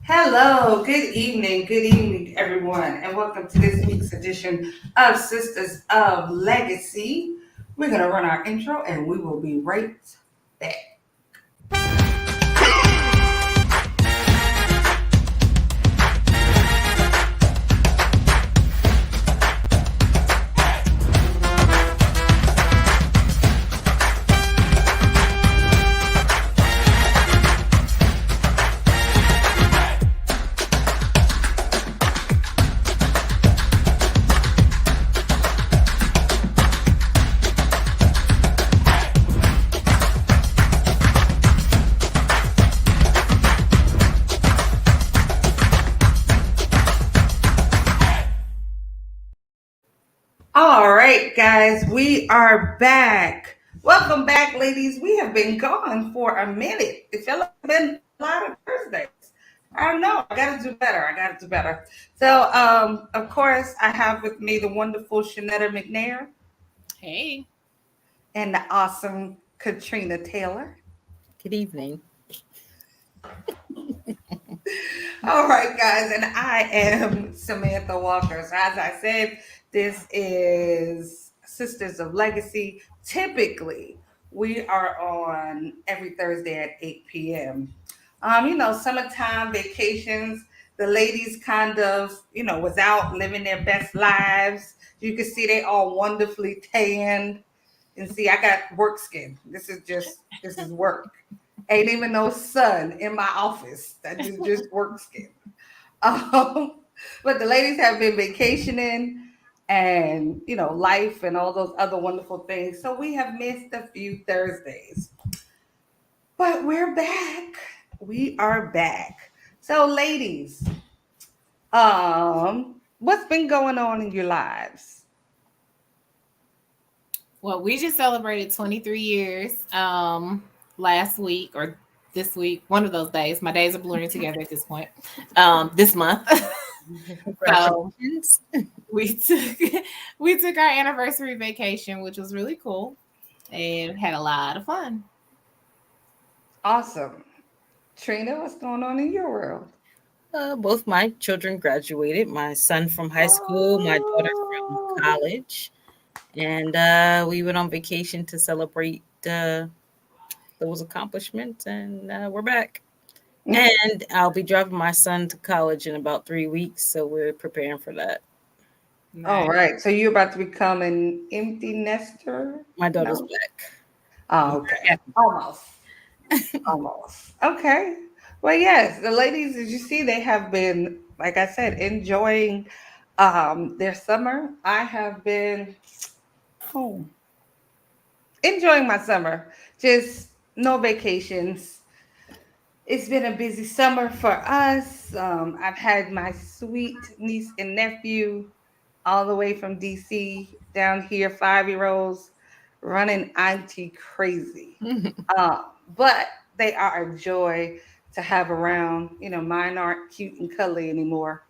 Hello, good evening, everyone, and welcome to this week's edition of Sisters of Legacy. We're going to run our intro and we will be right back. All right, guys, we are back. Welcome back, ladies. We have been gone for a minute. It felt like it's been a lot of Thursdays. I don't know. I got to do better. I got to do better. So, of course, I have with me the wonderful Shanetta McNair Hey. and the awesome Katrina Taylor. Good evening. All right, guys, and I am Samantha Walker. So, as I said, this is Sisters of Legacy. Typically, we are on every Thursday at 8 p.m. Summertime vacations, the ladies kind of, was out living their best lives. You can see they all wonderfully tanned. And see, I got work skin. This is work. Ain't even no sun in my office. That is just work skin. Um, but the ladies have been vacationing and, life and all those other wonderful things. So we have missed a few Thursdays. But we're back. We are back. So, ladies, what's been going on in your lives? Well, we just celebrated 23 years last week or this week, one of those days. My days are blurring together at this point. This month. So Congratulations. we took we took our anniversary vacation, which was really cool and had a lot of fun. Awesome. Trina, what's going on in your world? Both my children graduated. My son from high school, my daughter from Oh, college, and we went on vacation to celebrate those accomplishments. And we're back. And I'll be dropping my son to college in about 3 weeks, so we're preparing for that. all Nice. right. So you're about to become an empty nester? My daughter's No? back. Oh, okay. Almost. Almost. Okay. Well, yes, the ladies, as you see, they have been, like I said, enjoying their summer. I have been home, enjoying my summer. Just no vacations. It's been a busy summer for us. I've had my sweet niece and nephew all the way from DC down here, 5 year olds running auntie crazy. But they are a joy to have around. Mine aren't cute and cuddly anymore.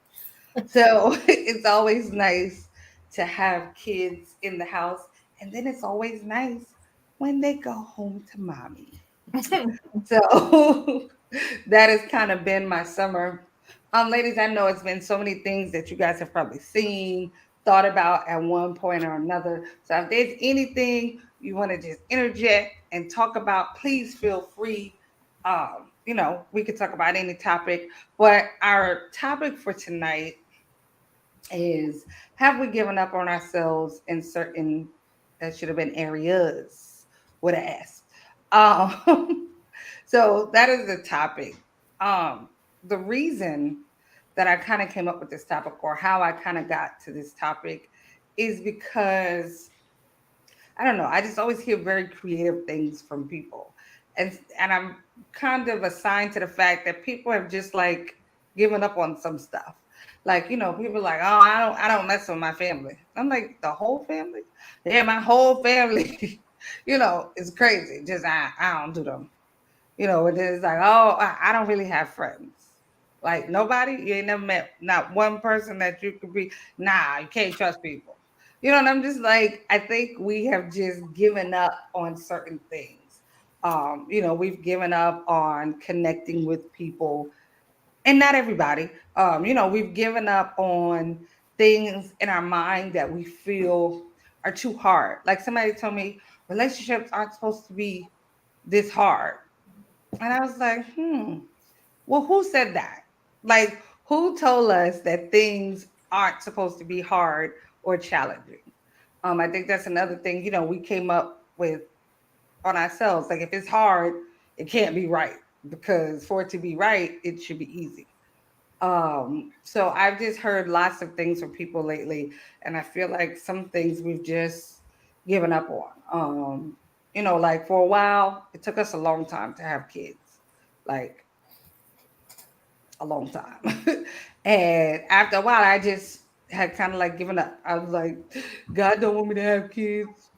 So it's always nice to have kids in the house. And then it's always nice when they go home to mommy. So that has kind of been my summer. Ladies, I know it's been so many things that you guys have probably seen, thought about at one point or another. So if there's anything you want to just interject and talk about, please feel free. We could talk about any topic, but our topic for tonight is, have we given up on ourselves in certain, that should have been areas, would have asked. So that is the topic. The reason that I kind of came up with this topic, or how I kind of got to this topic, is because I don't know. I just always hear very creative things from people, and I'm kind of assigned to the fact that people have just like given up on some stuff. Like, people are like, oh, I don't mess with my family. I'm like, the whole family? Yeah, my whole family. Is crazy. Just I don't do them. And then it's like, oh, I don't really have friends. Like nobody, you ain't never met not one person that you could be. Nah, you can't trust people. And I'm just like, I think we have just given up on certain things. We've given up on connecting with people, and not everybody. We've given up on things in our mind that we feel are too hard. Like somebody told me, relationships aren't supposed to be this hard. And I was like, well, who said that? Like, who told us that things aren't supposed to be hard or challenging? I think that's another thing, we came up with on ourselves. Like, if it's hard, it can't be right, because for it to be right, it should be easy. So I've just heard lots of things from people lately, and I feel like some things we've just given up on. Like for a while, it took us a long time to have kids. Like a long time. And after a while, I just had kind of like given up. I was like, God don't want me to have kids.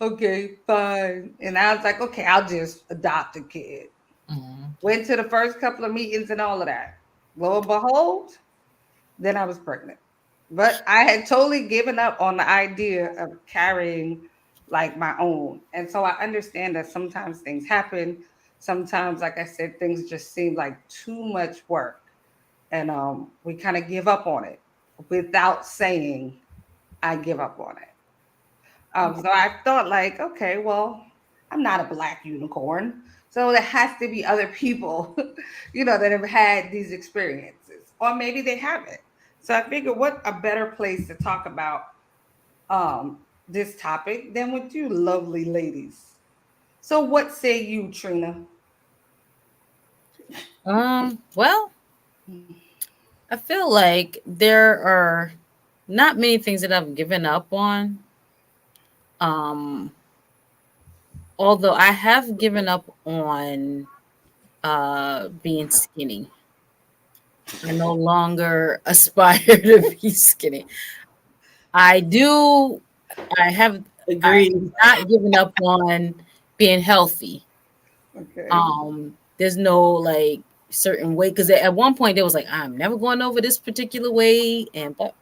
Okay, fine. And I was like, okay, I'll just adopt a kid. Mhm. Went to the first couple of meetings and all of that. Lo and behold, then I was pregnant. But I had totally given up on the idea of carrying like my own. And so I understand that sometimes things happen. Sometimes, like I said, things just seem like too much work, and we kind of give up on it without saying I give up on it. So I thought like, okay, well, I'm not a black unicorn, so there has to be other people, that have had these experiences, or maybe they haven't. So I figured, what a better place to talk about this topic than with you, lovely ladies. So what say you, Trina? Well, I feel like there are not many things that I've given up on. Um, Although I have given up on being skinny. I no longer aspire to be skinny. I do I have Agreed. not given up on being healthy. Okay. There's no like certain weight, because at one point it was like I'm never going over this particular weight, and but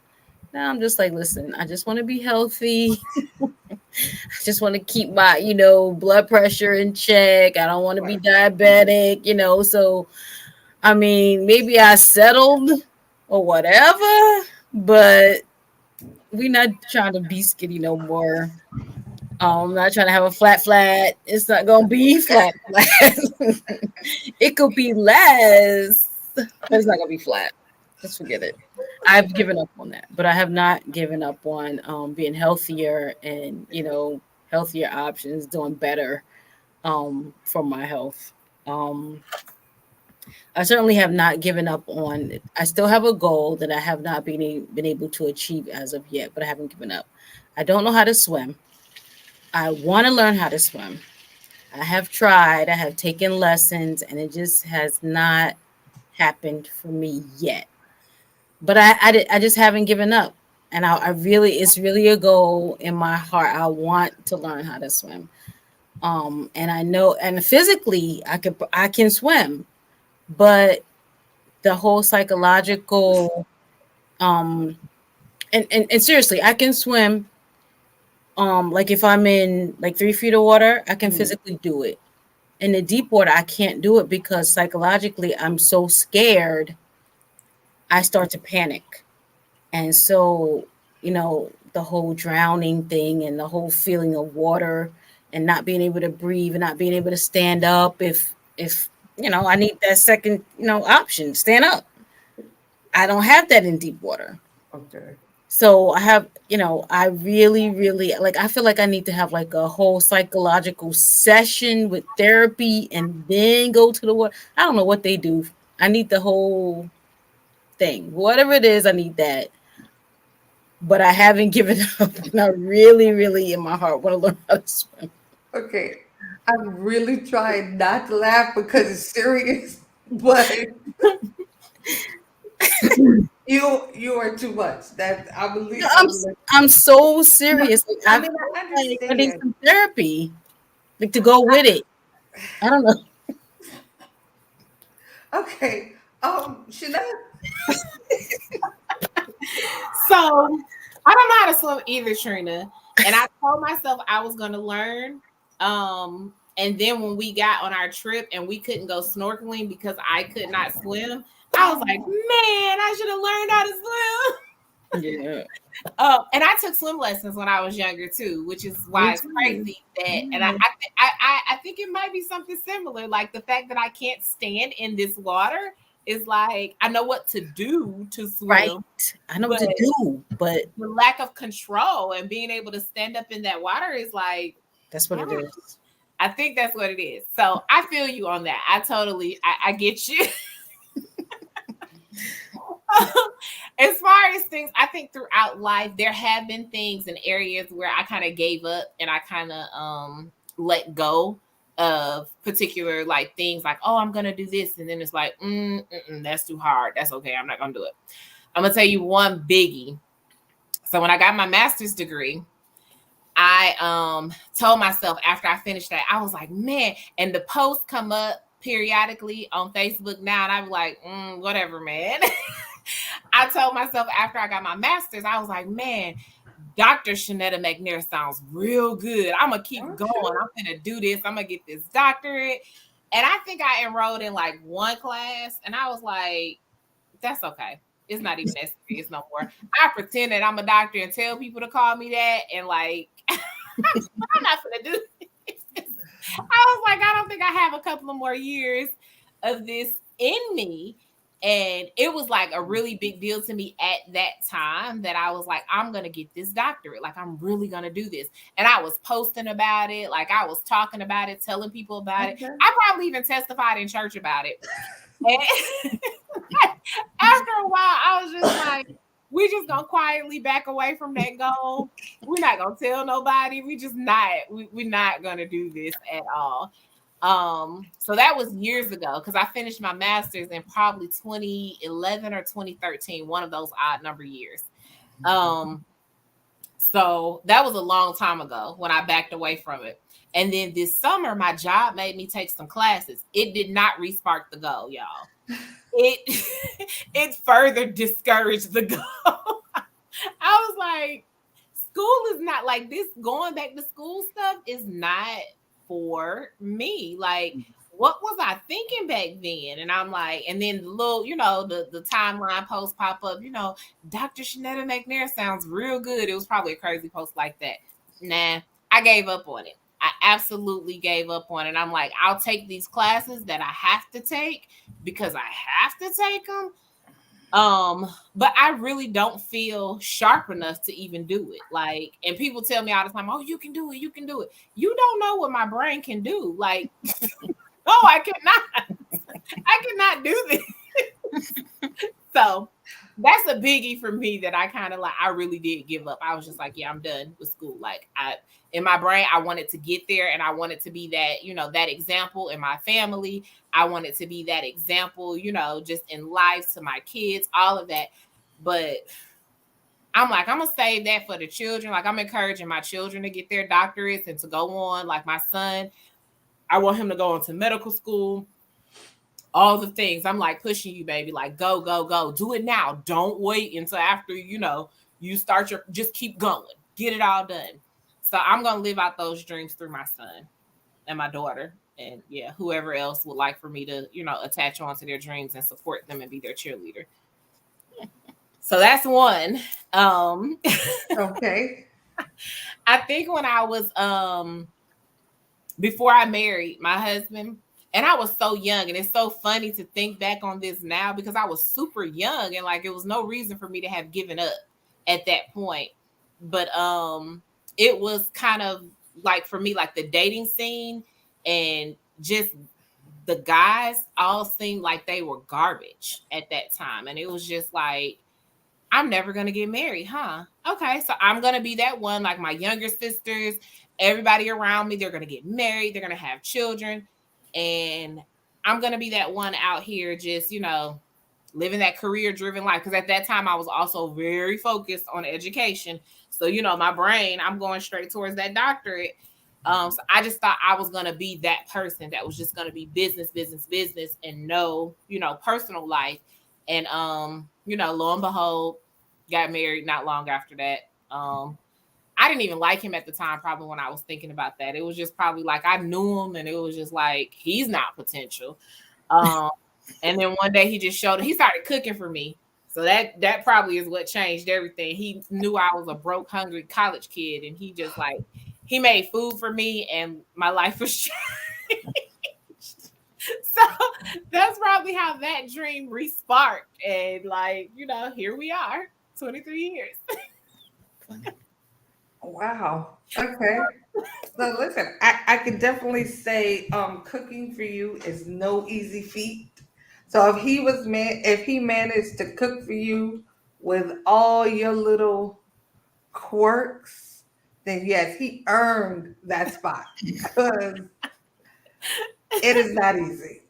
now I'm just like, listen, I just want to be healthy. I just want to keep my, blood pressure in check. I don't want to be diabetic, So, I mean, maybe I settled or whatever, but we're not trying to be skinny no more. I'm not trying to have a flat. It's not gonna be flat. It could be less, but it's not gonna be flat. Just forget it. I've given up on that, but I have not given up on being healthier and healthier options, doing better for my health. Um, I certainly have not given up on it. I still have a goal that I have not been able to achieve as of yet, but I haven't given up. I don't know how to swim. I want to learn how to swim. I have tried. I have taken lessons, and it just has not happened for me yet. But I just haven't given up, and I really, it's really a goal in my heart. I want to learn how to swim. And I know, and physically, I can swim, but the whole psychological, um, and seriously, I can swim. Like if I'm in like 3 feet of water, I can Mhm. physically do it. In the deep water, I can't do it because psychologically, I'm so scared. I start to panic. And so, the whole drowning thing and the whole feeling of water and not being able to breathe and not being able to stand up if I need that second, option, stand up. I don't have that in deep water. Okay. So I have, I really, really like, I feel like I need to have like a whole psychological session with therapy and then go to the water. I don't know what they do. I need the whole thing. Whatever it is, I need that. But I haven't given up. And I really, really in my heart want to learn how to swim. Okay. I'm really trying not to laugh because it's serious, but you are too much. That I No, believe. I'm so serious. Like, I I mean, feel I like I need understand. some therapy, like to go with it. I don't know. Okay. Chanel. So I don't know how to swim either, Trina. And I told myself I was gonna learn. And then when we got on our trip and we couldn't go snorkeling because I could not swim, I was like, man, I should have learned how to swim. Yeah. And I took swim lessons when I was younger too, which is why it's crazy that. And I think it might be something similar, like the fact that I can't stand in this water is like I know what to do to swim. Right. I know what to do, but the lack of control and being able to stand up in that water is like that's what it is. I think that's what it is. So I feel you on that. I get you. As far as things, I think throughout life, there have been things and areas where I kind of gave up and I kind of let go of particular like things like, oh, I'm going to do this. And then it's like, that's too hard. That's okay. I'm not going to do it. I'm going to tell you one biggie. So when I got my master's degree, I told myself after I finished that, I was like, man, and the posts come up periodically on Facebook now. And I'm like, whatever, man. I told myself after I got my master's, I was like, man, Dr. Shanetta McNair sounds real good. I'm going to keep going. I'm going to do this. I'm going to get this doctorate. And I think I enrolled in like one class and I was like, that's okay. It's not even that serious no more. I pretend that I'm a doctor and tell people to call me that. And like, I'm not going to do this. I was like, I don't think I have a couple of more years of this in me. And it was like a really big deal to me at that time that I was like, I'm going to get this doctorate. Like, I'm really going to do this. And I was posting about it. Like, I was talking about it, telling people about it. I probably even testified in church about it. And after a while, I was just like, we just going to quietly back away from that goal. We're not going to tell nobody. We're not going to do this at all. So that was years ago because I finished my master's in probably 2011 or 2013, one of those odd number years. So that was a long time ago when I backed away from it. And then this summer, my job made me take some classes. It did not re-spark the goal, y'all. It further discouraged the goal. I was like, school is not like this. Going back to school stuff is not for me. Like, what was I thinking back then? And I'm like, and then the little, the timeline post pop up, Dr. Shanetta McNair sounds real good. It was probably a crazy post like that. Nah, I gave up on it. I absolutely gave up on it. I'm like, I'll take these classes that I have to take because I have to take them. But I really don't feel sharp enough to even do it. Like, and people tell me all the time, oh, you can do it. You can do it. You don't know what my brain can do. Like, no, I cannot. I cannot do this. So that's a biggie for me that I kind of like, I really did give up. I was just like, yeah, I'm done with school. Like in my brain, I wanted to get there and I wanted to be that, that example in my family. I wanted to be that example, just in life to my kids, all of that. But I'm like, I'm going to save that for the children. Like I'm encouraging my children to get their doctorates and to go on. Like my son, I want him to go into medical school. All the things. I'm like pushing you, baby. Like, go, go, go. Do it now. Don't wait until after, you start just keep going. Get it all done. So I'm going to live out those dreams through my son and my daughter. And yeah, whoever else would like for me to, attach on to their dreams and support them and be their cheerleader. So that's one. Okay. I think when I was, before I married my husband, and I was so young, and it's so funny to think back on this now because I was super young and like it was no reason for me to have given up at that point. But it was kind of like for me, like the dating scene and just the guys all seemed like they were garbage at that time. And it was just like, I'm never going to get married, huh? Okay, so I'm going to be that one, like my younger sisters, everybody around me, they're going to get married, they're going to have children. And I'm going to be that one out here just, living that career-driven life. Because at that time, I was also very focused on education. So, my brain, I'm going straight towards that doctorate. So I just thought I was going to be that person that was just going to be business, and no, personal life. And, lo and behold, got married not long after that. I I didn't even like him at the time, probably when I was thinking about that. It was just probably like I knew him and it was just like he's not potential. And then one day he just showed he started cooking for me. So that probably is what changed everything. He knew I was a broke, hungry college kid, and he just like he made food for me and my life was changed. So that's probably how that dream resparked. And like, here we are, 23 years. Wow. Okay. So listen, I could definitely say cooking for you is no easy feat. So if he managed to cook for you with all your little quirks, then yes, he earned that spot because it is not easy.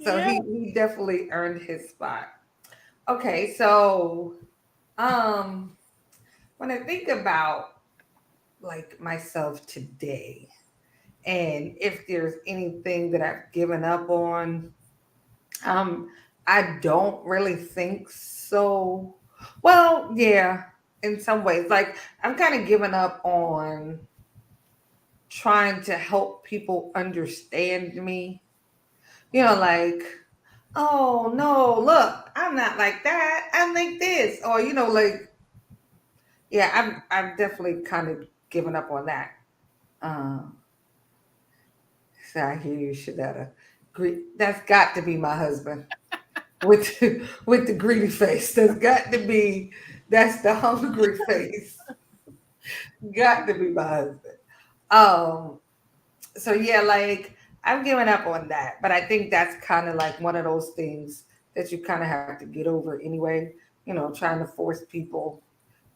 So Yeah. he definitely earned his spot. Okay, so um when I think about like myself today and if there's anything that I've given up on, um I don't really think so. Well, yeah, in some ways. Like I'm kind of giving up on trying to help people understand me. Like, oh no, look, I'm not like that. I'm like this. Or, like, yeah, I've definitely kind of given up on that. Um, so I hear you, Shanetta. That's got to be my husband with with the greedy face. That's the hungry face. Got to be my husband. Um, so yeah, like I've given up on that, but I think that's kind of like one of those things that you kind of have to get over anyway. Trying to force people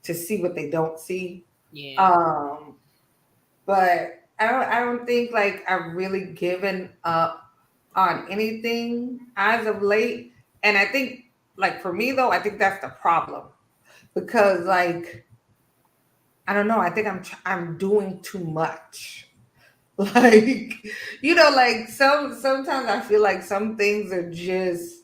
to see what they don't see. Yeah. Um, but I don't think like I've really given up on anything as of late. And I think like for me though, I think that's the problem because like I don't know, I think I'm doing too much. Like, like sometimes I feel like some things are just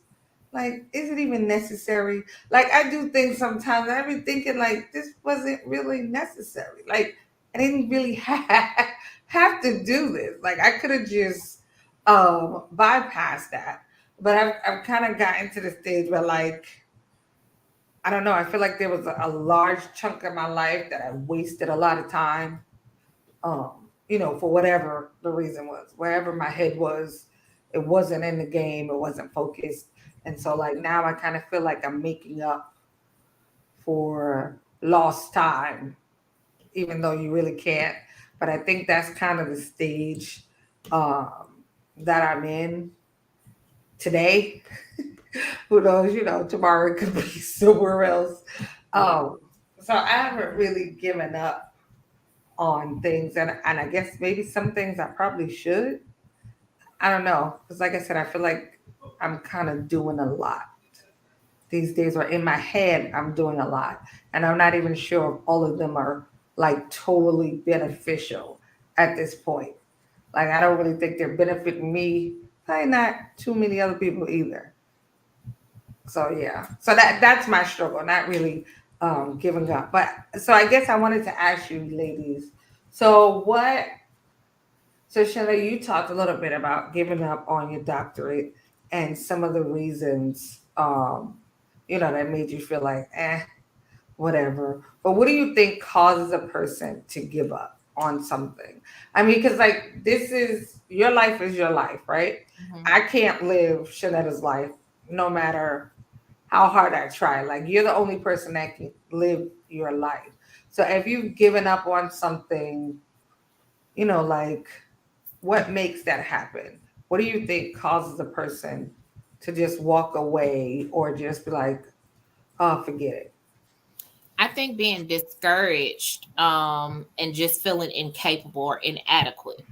like, is it even necessary? Like I do things sometimes and I've been thinking like this wasn't really necessary. Like I didn't really have to do this. Like I could have just bypassed that. But I've kind of gotten to the stage where like I don't know, I feel like there was a large chunk of my life that I wasted a lot of time for whatever the reason was, wherever my head was, it wasn't in the game, it wasn't focused. And so like now I kind of feel like I'm making up for lost time, even though you really can't. But I think that's kind of the stage that I'm in today. Who knows, tomorrow it could be somewhere else. Yeah. So I haven't really given up on things and I guess maybe some things I probably should. I don't know. Because like I said, I feel like I'm kind of doing a lot these days, or in my head, I'm doing a lot. And I'm not even sure if all of them are like totally beneficial at this point. Like I don't really think they're benefiting me. Probably not too many other people either. So yeah. So that's my struggle, not really giving up. But so I guess I wanted to ask you ladies, so Shana, you talked a little bit about giving up on your doctorate and some of the reasons, that made you feel like, whatever. But what do you think causes a person to give up on something? I mean, because like this is your life, right? Mhm. I can't live Shanetta's life no matter how hard I try. Like you're the only person that can live your life. So if you've given up on something, like what makes that happen? What do you think causes a person to just walk away or just be like, oh, forget it? I think being discouraged and just feeling incapable or inadequate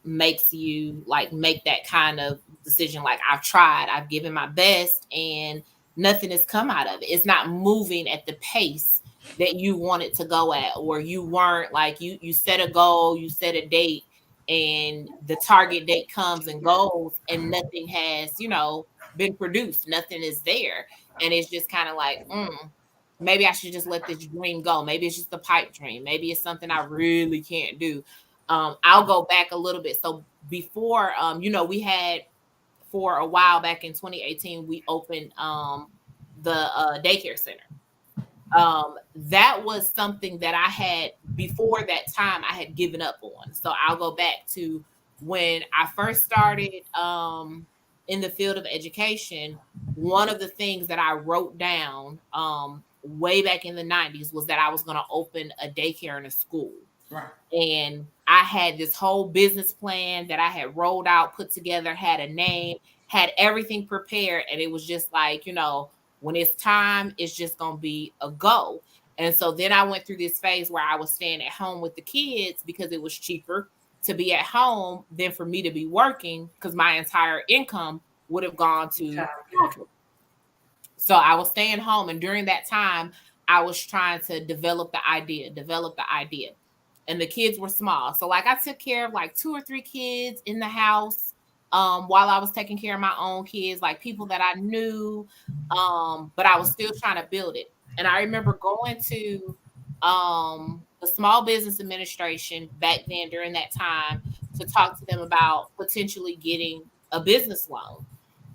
makes you like make that kind of decision. Like I've tried, I've given my best, and nothing has come out of it. It's not moving at the pace that you want it to go at, or you weren't like you set a goal, you set a date, and the target date comes and goes, and nothing has been produced. Nothing is there, and it's just kind of like. maybe I should just let this dream go. Maybe it's just a pipe dream. Maybe it's something I really can't do. I'll go back a little bit. So before, we had, for a while back in 2018, we opened the daycare center. That was something that I had, before that time, I had given up on. So I'll go back to when I first started in the field of education. One of the things that I wrote down way back in the 90s was that I was going to open a daycare and a school. Right. And I had this whole business plan that I had rolled out, put together, had a name, had everything prepared. And it was just like, when it's time, it's just going to be a go. And so then I went through this phase where I was staying at home with the kids because it was cheaper to be at home than for me to be working, because my entire income would have gone to. So I was staying home. And during that time, I was trying to develop the idea. And the kids were small. So like I took care of like 2 or 3 kids in the house while I was taking care of my own kids, like people that I knew. But I was still trying to build it. And I remember going to the Small Business Administration back then during that time to talk to them about potentially getting a business loan.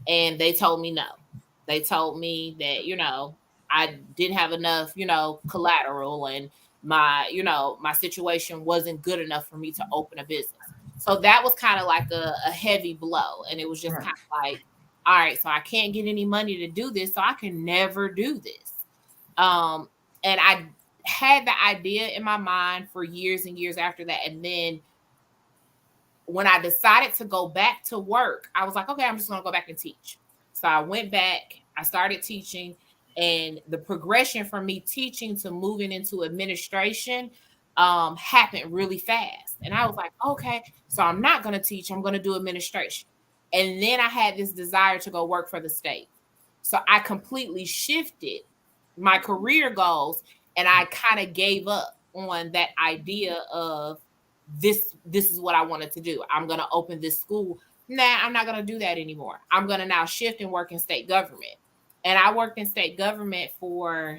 And they told me no. They told me that, I didn't have enough, collateral, and my situation wasn't good enough for me to open a business. So that was kind of like a heavy blow. And it was just kind of like, all right, so I can't get any money to do this, so I can never do this. And I had the idea in my mind for years and years after that. And then when I decided to go back to work, I was like, okay, I'm just going to go back and teach. So I went back, I started teaching, and the progression from me teaching to moving into administration happened really fast. And I was like, okay, so I'm not going to teach, I'm going to do administration. And then I had this desire to go work for the state. So I completely shifted my career goals, and I kind of gave up on that idea of this is what I wanted to do. I'm going to open this school. Nah, I'm not going to do that anymore. I'm going to now shift and work in state government. And I worked in state government for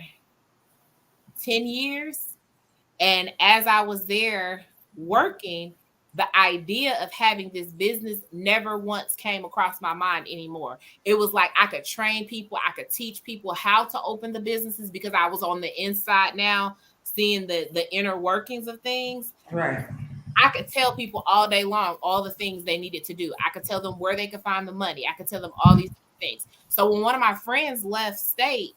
10 years. And as I was there working, the idea of having this business never once came across my mind anymore. It was like I could train people, I could teach people how to open the businesses because I was on the inside now, seeing the inner workings of things. Right. I could tell people all day long all the things they needed to do. I could tell them where they could find the money. I could tell them all these things. So when one of my friends left state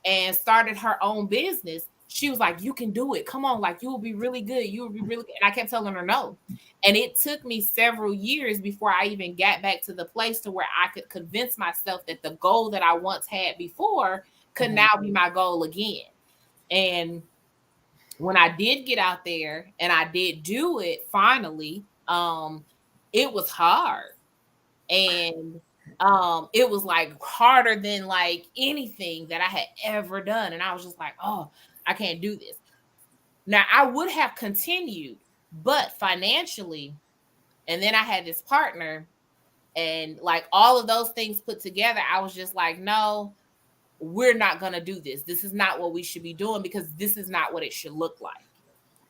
and started her own business, she was like, you can do it. Come on, like you will be really good. You will be really good. And I kept telling her no. And it took me several years before I even got back to the place to where I could convince myself that the goal that I once had before could now be my goal again. And when I did get out there and I did do it finally, it was hard. And it was like harder than like anything that I had ever done. And I was just like, oh, I can't do this. Now I would have continued, but financially, and then I had this partner, and like all of those things put together, I was just like, no, we're not going to do this. This is not what we should be doing because this is not what it should look like.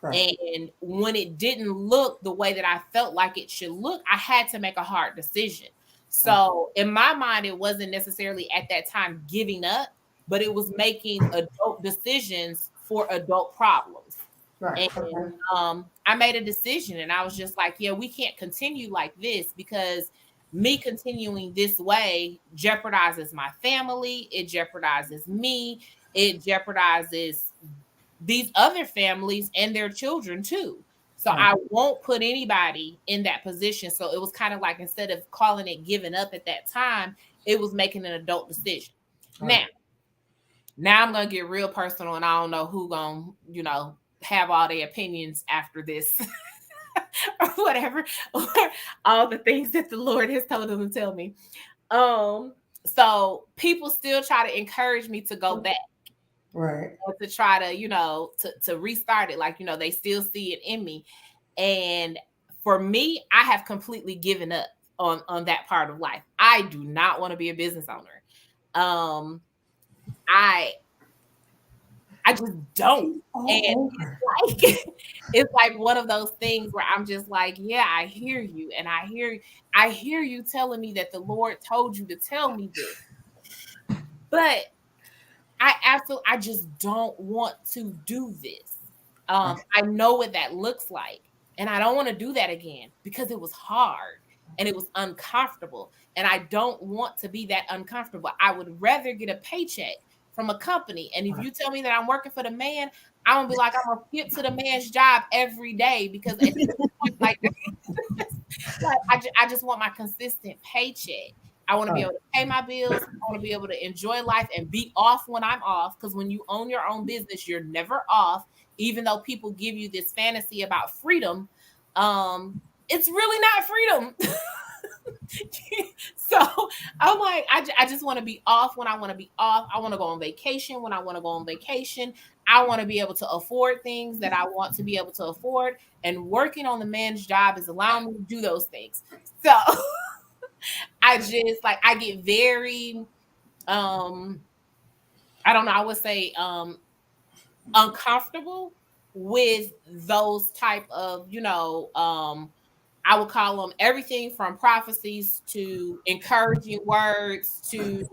Right. And when it didn't look the way that I felt like it should look, I had to make a hard decision. So in my mind, it wasn't necessarily at that time giving up, but it was making adult decisions for adult problems. Right. And I made a decision, and I was just like, yeah, we can't continue like this because me continuing this way jeopardizes my family. It jeopardizes me. It jeopardizes these other families and their children too. So I won't put anybody in that position. So it was kind of like, instead of calling it giving up at that time, it was making an adult decision. Right. Now I'm going to get real personal, and I don't know who going to, have all their opinions after this or whatever, or all the things that the Lord has told them to tell me. So people still try to encourage me to go back. Right. Or to try to, to restart it. Like, they still see it in me. And for me, I have completely given up on that part of life. I do not want to be a business owner. I just don't. All And over. it's like it's like one of those things where I'm just like, yeah, I hear you. And I hear you telling me that the Lord told you to tell me this. But I just don't want to do this. I know what that looks like, and I don't want to do that again because it was hard and it was uncomfortable, and I don't want to be that uncomfortable. I would rather get a paycheck from a company, and if you tell me that I'm working for the man, I'm gonna be like, I'm gonna get to the man's job every day because at this point, like, like I just want my consistent paycheck. I want to be able to pay my bills. I want to be able to enjoy life and be off when I'm off. Because when you own your own business, you're never off. Even though people give you this fantasy about freedom, it's really not freedom. So I'm like, I just want to be off when I want to be off. I want to go on vacation when I want to go on vacation. I want to be able to afford things that I want to be able to afford. And working on the man's job is allowing me to do those things. So I just like I get very I don't know, I would say uncomfortable with those type of, I would call them everything from prophecies to encouraging words to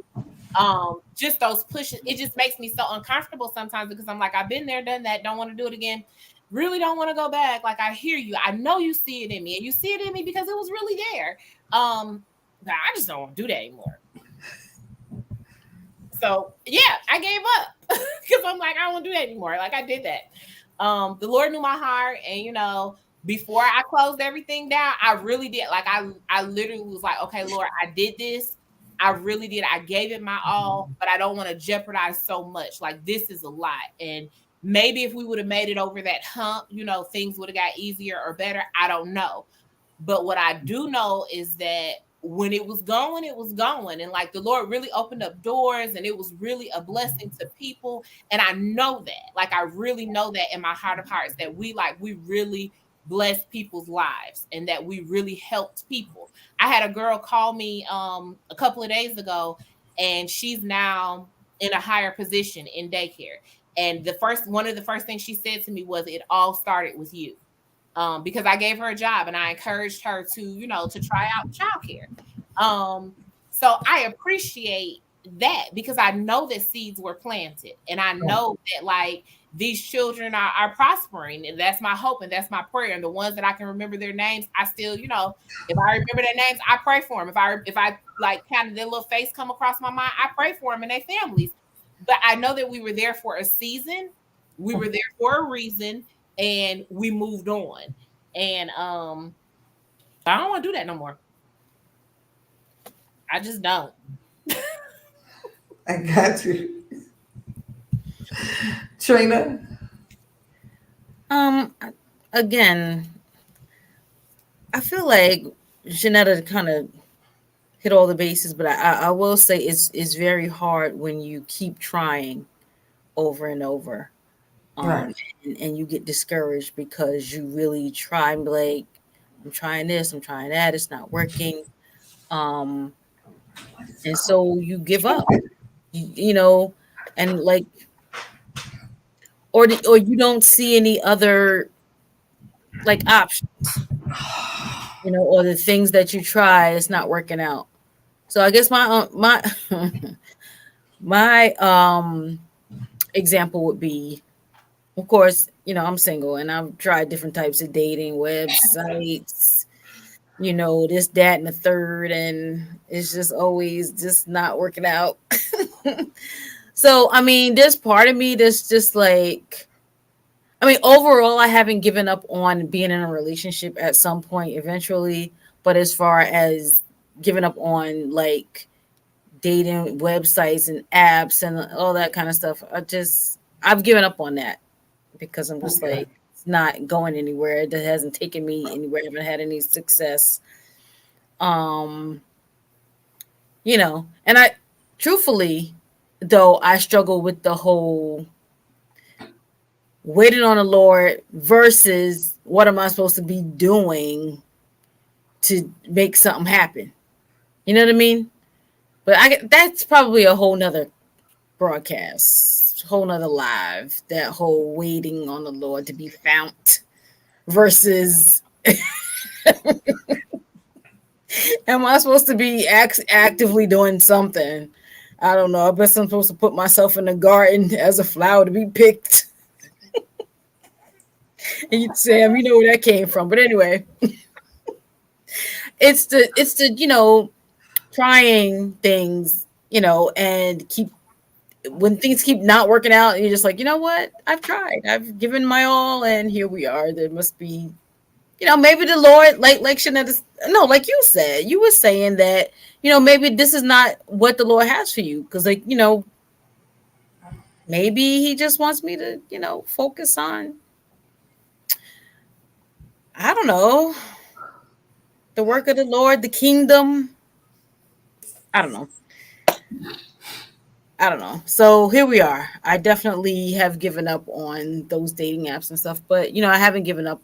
just those pushes. It just makes me so uncomfortable sometimes because I'm like, I've been there, done that, don't want to do it again. Really don't want to go back. Like I hear you. I know you see it in me, and you see it in me because it was really there. But I just don't want to do that anymore. So yeah, I gave up because I'm like, I don't want to do that anymore. Like I did that. The Lord knew my heart, and before I closed everything down, I really did. Like I literally was like, okay, Lord, I did this. I really did. I gave it my all, but I don't want to jeopardize so much. Like this is a lot. And maybe if we would have made it over that hump, things would have got easier or better. I don't know. But what I do know is that when it was going, it was going. And like the Lord really opened up doors and it was really a blessing to people. And I know that, like, I really know that in my heart of hearts that we really blessed people's lives and that we really helped people. I had a girl call me a couple of days ago and she's now in a higher position in daycare. And one of the first things she said to me was, it all started with you. Because I gave her a job and I encouraged her to try out childcare. So I appreciate that because I know that seeds were planted and I know that like these children are prospering, and that's my hope and that's my prayer. And the ones that I can remember their names, I still, if I remember their names, I pray for them. If I like kind of their little face come across my mind, I pray for them and their families. But I know that we were there for a season. We were there for a reason. And we moved on. And I don't want to do that no more. I just don't. I got you. Trina? Again, I feel like Janetta kind of hit all the bases, but I will say it's very hard when you keep trying over and over. Right. And you get discouraged because you really try and be like, I'm trying this, I'm trying that, it's not working. And so you give up, and like, or you don't see any other like options, or the things that you try, it's not working out. So I guess my my example would be, of course, I'm single and I've tried different types of dating websites, this, that, and the third, and it's just always just not working out. So, I mean, there's part of me that's just like, overall, I haven't given up on being in a relationship at some point eventually. But as far as giving up on like dating websites and apps and all that kind of stuff, I've given up on that. Because I'm just like, it's not going anywhere. It hasn't taken me anywhere. I haven't had any success. And I truthfully, though, I struggle with the whole waiting on the Lord versus what am I supposed to be doing to make something happen. You know what I mean? But that's probably a whole nother broadcast, whole nother live, that whole waiting on the Lord to be found versus am I supposed to be actively doing something? I don't know. I guess I'm supposed to put myself in the garden as a flower to be picked. And you'd say, you know where that came from. But anyway, it's the trying things, and keep when things keep not working out, you're just like, you know what? I've tried. I've given my all, and here we are. There must be, maybe the Lord, like Shanetta, no, like you said, you were saying that, maybe this is not what the Lord has for you, because maybe He just wants me to, focus on, I don't know, the work of the Lord, the kingdom. I don't know. I don't know. So here we are. I definitely have given up on those dating apps and stuff, but I haven't given up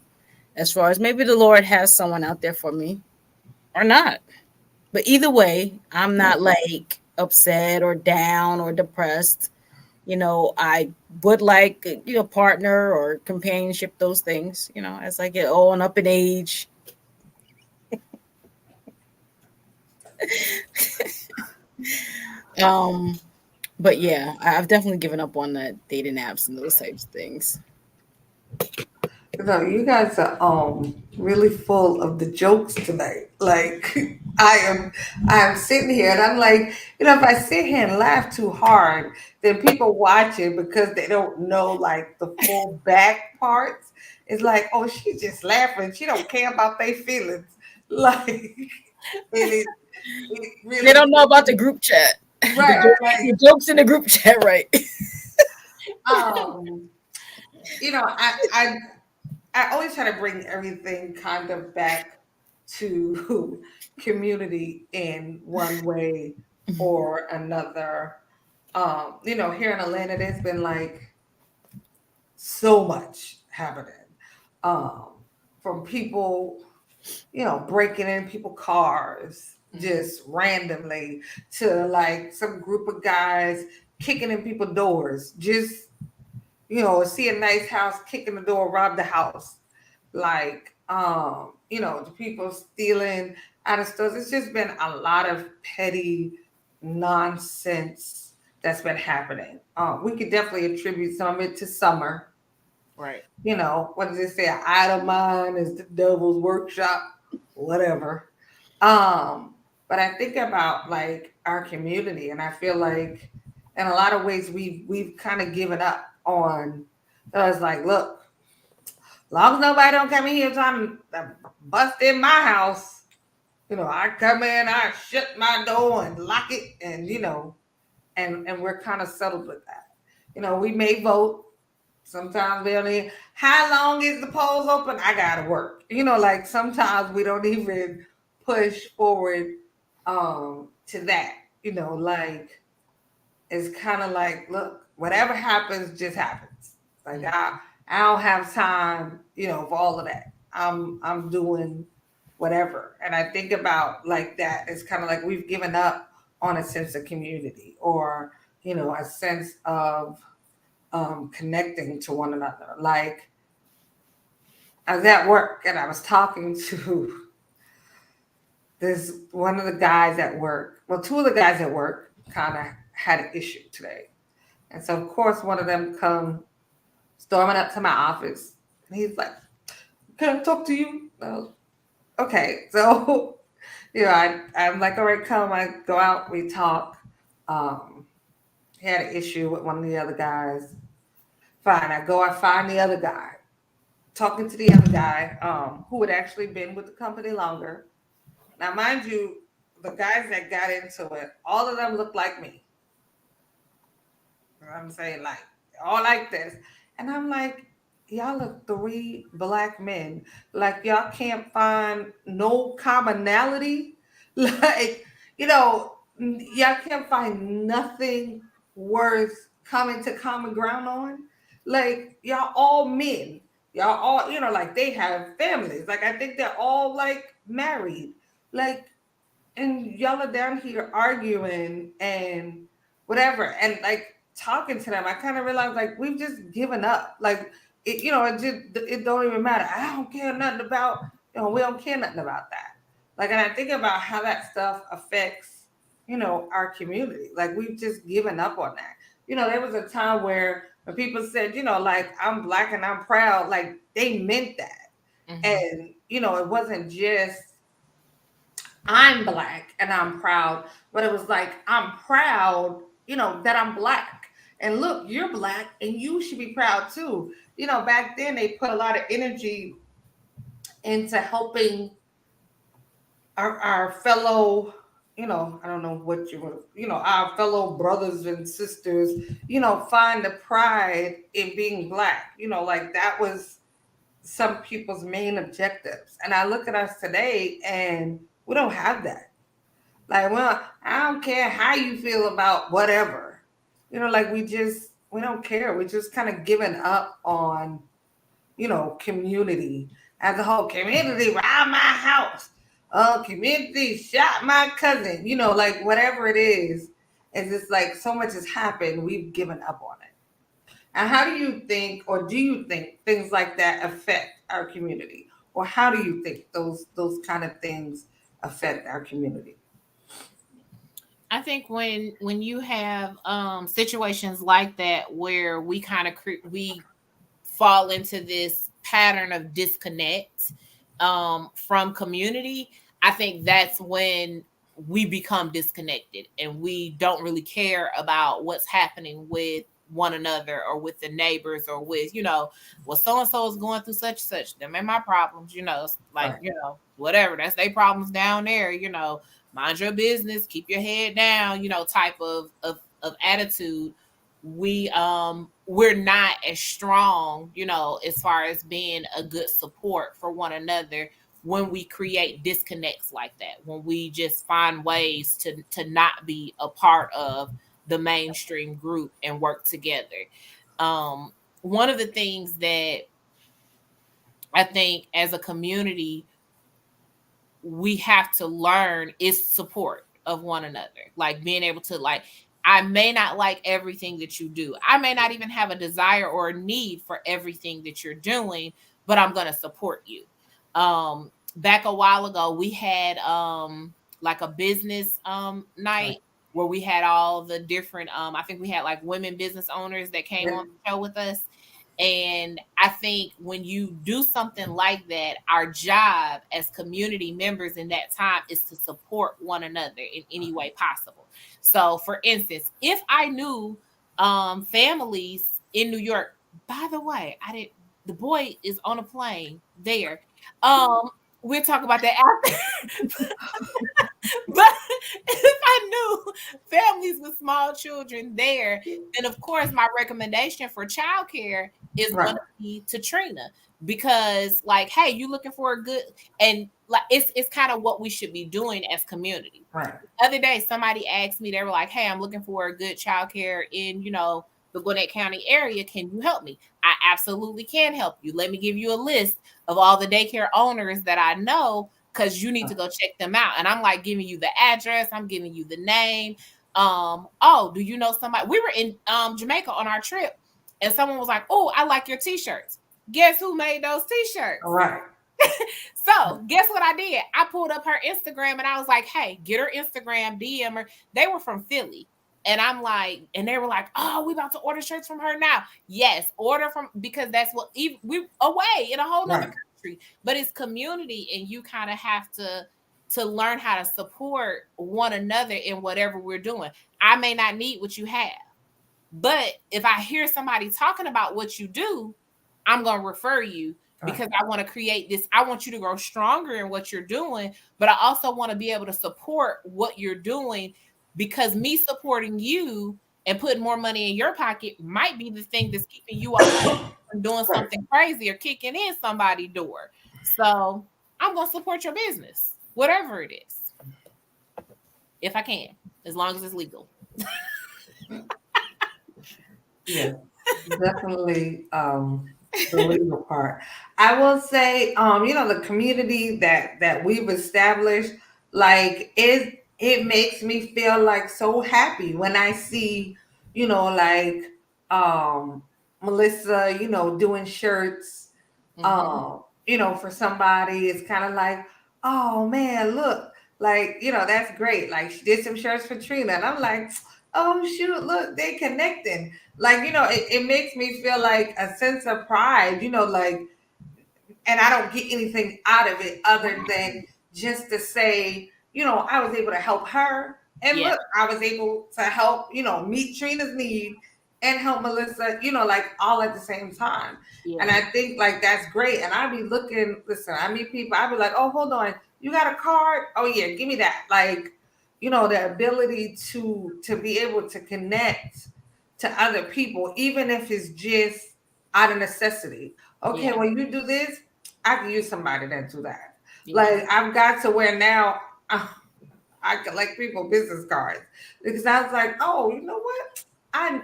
as far as maybe the Lord has someone out there for me or not. But either way, I'm not like upset or down or depressed. I would like, partner or companionship, those things, as I get old and up in age. But yeah, I've definitely given up on the dating apps and those types of things. No, you guys are really full of the jokes tonight. Like I am sitting here and I'm like, if I sit here and laugh too hard, then people watch it because they don't know like the full back parts. It's like, oh, she's just laughing. She don't care about their feelings. Like it They really don't know about the group chat. right, The jokes in the group chat, right? um, I always try to bring everything kind of back to community in one way or another. Here in Atlanta, there's been like so much happening. Um, from people, breaking in people cars just randomly to like some group of guys kicking in people's doors. Just, see a nice house, kick in the door, rob the house. Like, the people stealing out of stores. It's just been a lot of petty nonsense that's been happening. We could definitely attribute some of it to summer. Right. What does it say? An idle mind is the devil's workshop, whatever. But I think about like our community, and I feel like in a lot of ways we've kind of given up on us. Like, look, long as nobody don't come in here trying to bust in my house, I come in, I shut my door and lock it, and and we're kind of settled with that. We may vote. Sometimes we only, how long is the polls open? I gotta work. Like sometimes we don't even push forward to that. Like it's kind of like, look, whatever happens, just happens. Like I don't have time, for all of that. I'm doing whatever. And I think about like that. It's kind of like we've given up on a sense of community or, a sense of connecting to one another. Like I was at work and I was talking to this one of the guys at work. Well, two of the guys at work kind of had an issue today. And so of course one of them come storming up to my office. And he's like, can I talk to you? Okay. So, I'm like, all right, come. I go out, we talk. He had an issue with one of the other guys. Fine. I find the other guy. Talking to the other guy, who had actually been with the company longer. Now, mind you, the guys that got into it, all of them look like me. I'm saying like all like this. And I'm like, y'all are three black men. Like y'all can't find no commonality. Like, y'all can't find nothing worth coming to common ground on. Like y'all all men. Y'all all, like they have families. Like I think they're all like married. Like, and y'all are down here arguing and whatever. And like talking to them, I kind of realized like we've just given up. Like it don't even matter. I don't care nothing about, we don't care nothing about that. Like, and I think about how that stuff affects, our community. Like we've just given up on that. There was a time where when people said, like I'm Black and I'm proud, like they meant that. Mhm. And, it wasn't just I'm Black and I'm proud, but it was like I'm proud, that I'm Black. And look, you're Black and you should be proud too. Back then they put a lot of energy into helping our fellow, I don't know what you were, our fellow brothers and sisters, find the pride in being Black. Like that was some people's main objectives. And I look at us today and we don't have that. Like, well, I don't care how you feel about whatever. Like we don't care. We just kind of given up on, community as a whole. Community robbed my house. Community shot my cousin. Like whatever it is, it's just like so much has happened. We've given up on it. And how do you think, or do you think things like that affect our community? Or how do you think those kind of things affect our community? I think when you have situations like that where we kind of we fall into this pattern of disconnect from community, I think that's when we become disconnected and we don't really care about what's happening with one another or with the neighbors or with, well, so and so is going through such. Them ain't my problems, like, Right. whatever. That's their problems down there, mind your business, keep your head down, type of attitude. We're not as strong, as far as being a good support for one another when we create disconnects like that, when we just find ways to not be a part of the mainstream group and work together. One of the things that I think as a community we have to learn is support of one another. Like being able to, like, I may not like everything that you do. I may not even have a desire or a need for everything that you're doing, but I'm going to support you. Back a while ago, we had like a business night where we had all the different I think we had like women business owners that came on the show with us. And I think when you do something like that, our job as community members in that time is to support one another in any way possible. So, for instance, if I knew families in New York, by the way, the boy is on a plane there. We'll talk about that after. But if I knew families with small children there, then of course my recommendation for childcare is going to be to Trina, because like, hey, you looking for a good, and like it's kind of what we should be doing as community. Right. The other day, somebody asked me, they were like, hey, I'm looking for a good childcare in, the Gwinnett County area. Can you help me? I absolutely can help you. Let me give you a list of all the daycare owners that I know, because you need to go check them out. And I'm like giving you the address, I'm giving you the name. Oh, do you know somebody? We were in Jamaica on our trip, and someone was like, oh, I like your t-shirts. Guess who made those t-shirts? All right. So guess what I did? I pulled up her Instagram and I was like, hey, get her Instagram, DM her. They were from Philly. And I'm like, and they were like, oh, we about to order shirts from her now. Yes, order from, because that's what we away in a whole other country. But it's community, and you kind of have to learn how to support one another in whatever we're doing. I may not need what you have, but if I hear somebody talking about what you do, I'm going to refer you, because I want to create this. I want you to grow stronger in what you're doing, but I also want to be able to support what you're doing, because me supporting you and putting more money in your pocket might be the thing that's keeping you from doing something crazy or kicking in somebody's door. So I'm going to support your business, whatever it is, if I can, as long as it's legal. Yeah, definitely the legal part. I will say, the community that we've established, like it makes me feel like so happy when I see, like Melissa, doing shirts, for somebody. It's kind of like, oh man, look, like, that's great. Like she did some shirts for Trina. And I'm like, oh shoot, look, they connecting. Like, it makes me feel like a sense of pride, like, and I don't get anything out of it other than just to say, I was able to help her. And Yeah. look, I was able to help, meet Trina's need and help Melissa, like all at the same time. Yeah. And I think like that's great. And I be looking, listen, I meet people, I be like, oh, hold on, you got a card? Oh yeah, give me that. Like, the ability to be able to connect to other people, even if it's just out of necessity. Okay, Yeah. when you do this, I can use somebody that do that. Yeah. Like I've got to where now I collect people business cards because I was like, oh, you know what? I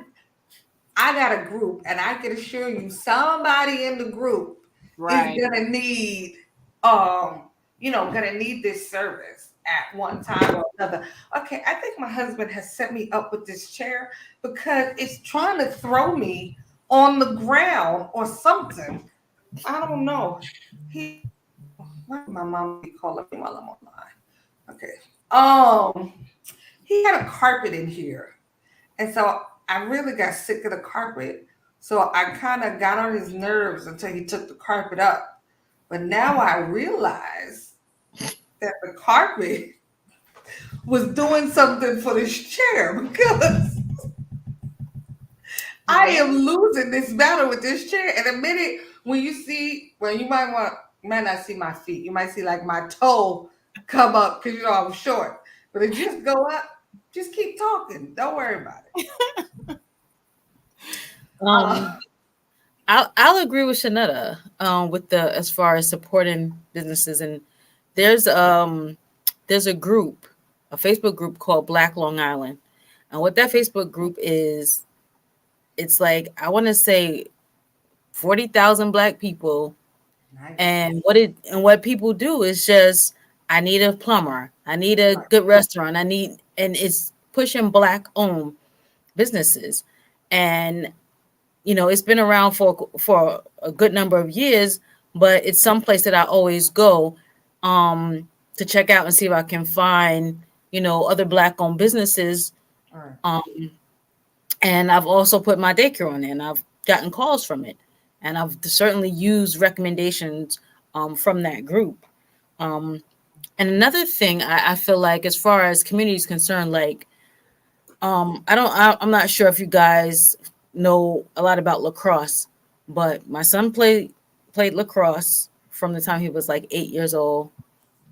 got a group, and I can assure you, somebody in the group Right. is gonna need, gonna need this service at one time or another. Okay, I think my husband has set me up with this chair because it's trying to throw me on the ground or something. I don't know. Why my mom be calling me while I'm online? Okay. He had a carpet in here. And so I really got sick of the carpet. So I kind of got on his nerves until he took the carpet up. But now I realize that the carpet was doing something for this chair because I am losing this battle with this chair. And the minute when you might not see my feet, you might see like my toe come up because I'm short. But it just go up, just keep talking. Don't worry about it. I'll agree with Shanetta with the as far as supporting businesses, and there's a group, a Facebook group called Black Long Island, and what that Facebook group is, it's like I want to say 40,000 Black people, Nice. and what people do is just I need a plumber, I need a good restaurant, and it's pushing Black owned businesses, and it's been around for a good number of years, but it's someplace that I always go to check out and see if I can find, other Black owned businesses. And I've also put my daycare on there, and I've gotten calls from it. And I've certainly used recommendations from that group. And another thing I feel like, as far as community is concerned, like, I'm not sure if you guys know a lot about lacrosse, but my son played lacrosse from the time he was like 8 years old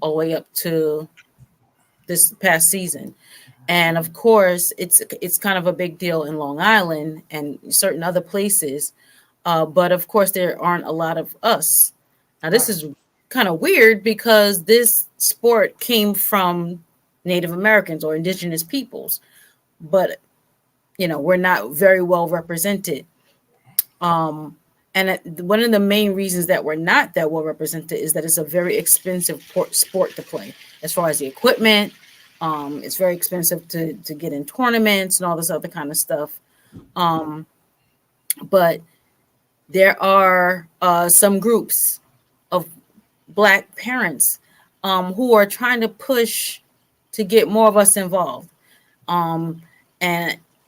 all the way up to this past season. And of course, it's kind of a big deal in Long Island and certain other places. But of course, there aren't a lot of us. Now, this is kind of weird because this sport came from Native Americans or indigenous peoples, but we're not very well represented. And one of the main reasons that we're not that well represented is that it's a very expensive sport to play. As far as the equipment, it's very expensive to get in tournaments and all this other kind of stuff. But there are some groups of Black parents who are trying to push to get more of us involved. And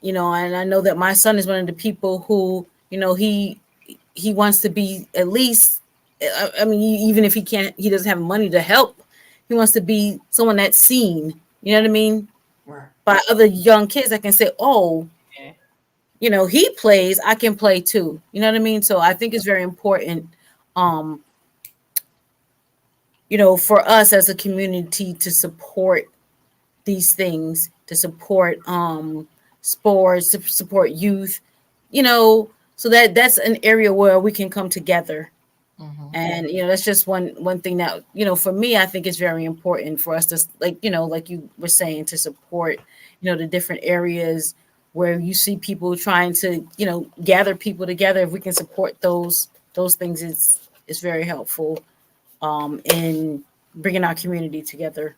and I know that my son is one of the people who, he wants to be at least, I mean, even if he doesn't have money to help, he wants to be someone that's seen, you know what I mean? Right. By other young kids that can say, oh, he plays, I can play too. You know what I mean? So I think it's very important, for us as a community to support these things, to support sports, to support youth, so that's an area where we can come together. And that's just one thing that for me, I think it's very important for us to, like you were saying, to support the different areas where you see people trying to gather people together. If we can support those things, it's very helpful in bringing our community together.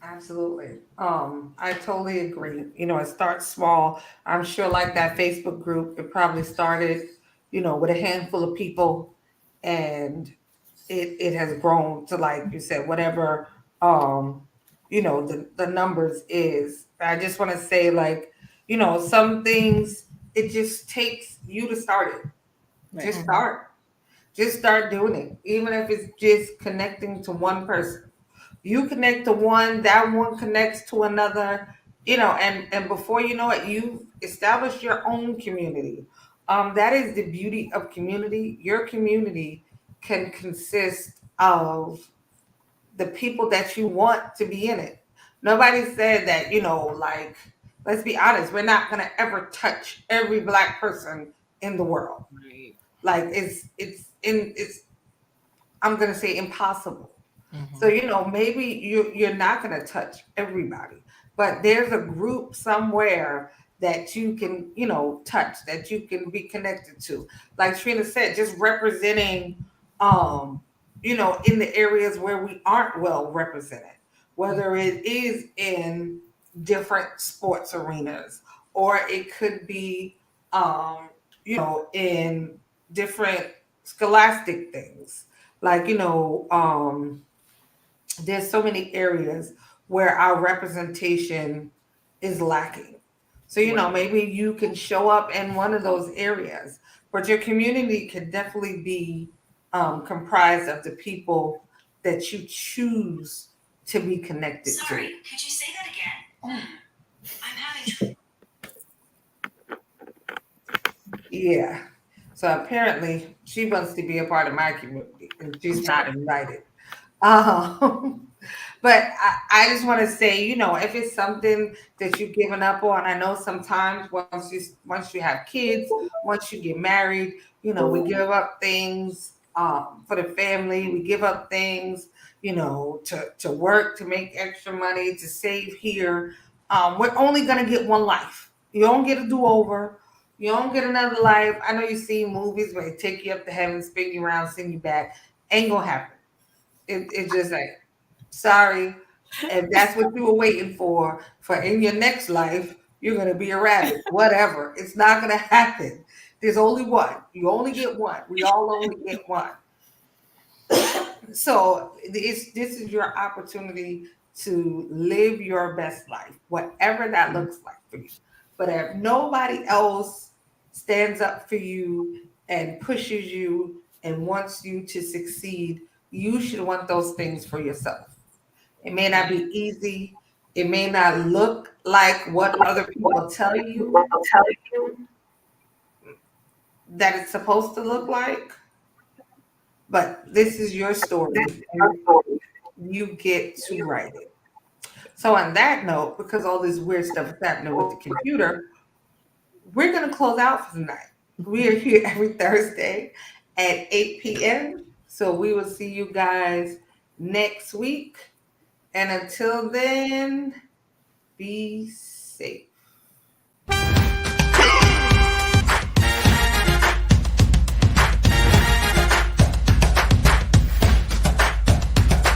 Absolutely. I totally agree. It starts small. I'm sure like that Facebook group, it probably started, with a handful of people, and it has grown to, like you said, whatever the numbers is. I just want to say, like, some things, it just takes you to start it. Right. Just start. Just start doing it. Even if it's just connecting to one person. You connect to one, that one connects to another, and before you know it, you establish your own community. That is the beauty of community. Your community can consist of the people that you want to be in it. Nobody said that, like, let's be honest, we're not going to ever touch every black person in the world. Right. Like, it's I'm going to say impossible. So, Mhm. maybe you're not going to touch everybody, but there's a group somewhere that you can, touch, that you can be connected to. Like Trina said, just representing, um, in the areas where we aren't well represented, whether it is in different sports arenas, or it could be, in different scholastic things. Like, there's so many areas where our representation is lacking. So, Right. maybe you can show up in one of those areas, but your community could definitely be comprised of the people that you choose to be connected to. Sorry, could you say that again? I'm having Yeah. So apparently she wants to be a part of my community and she's not invited. Um, but I just want to say, if it's something that you've given up on, I know sometimes once you have kids, once you get married, we give up things for the family. We give up things, to work, to make extra money, to save here. We're only gonna get one life. You don't get a do-over. You don't get another life. I know you see movies where they take you up to heaven, spin you around, send you back. Ain't gonna happen. It just ain't. Sorry. If that's what you were waiting for in your next life, you're gonna be a rabbit. Whatever. It's not gonna happen. There's only one. You only get one. We all only get one. So this is your opportunity to live your best life, whatever that looks like for you. But if nobody else stands up for you and pushes you and wants you to succeed, you should want those things for yourself. It may not be easy. It may not look like what other people tell you that it's supposed to look like, but this is your story and you get to write it. So, on that note, because all this weird stuff is happening with the computer, we're going to close out for tonight. We are here every Thursday at 8 p.m. So, we will see you guys next week. And until then, be safe.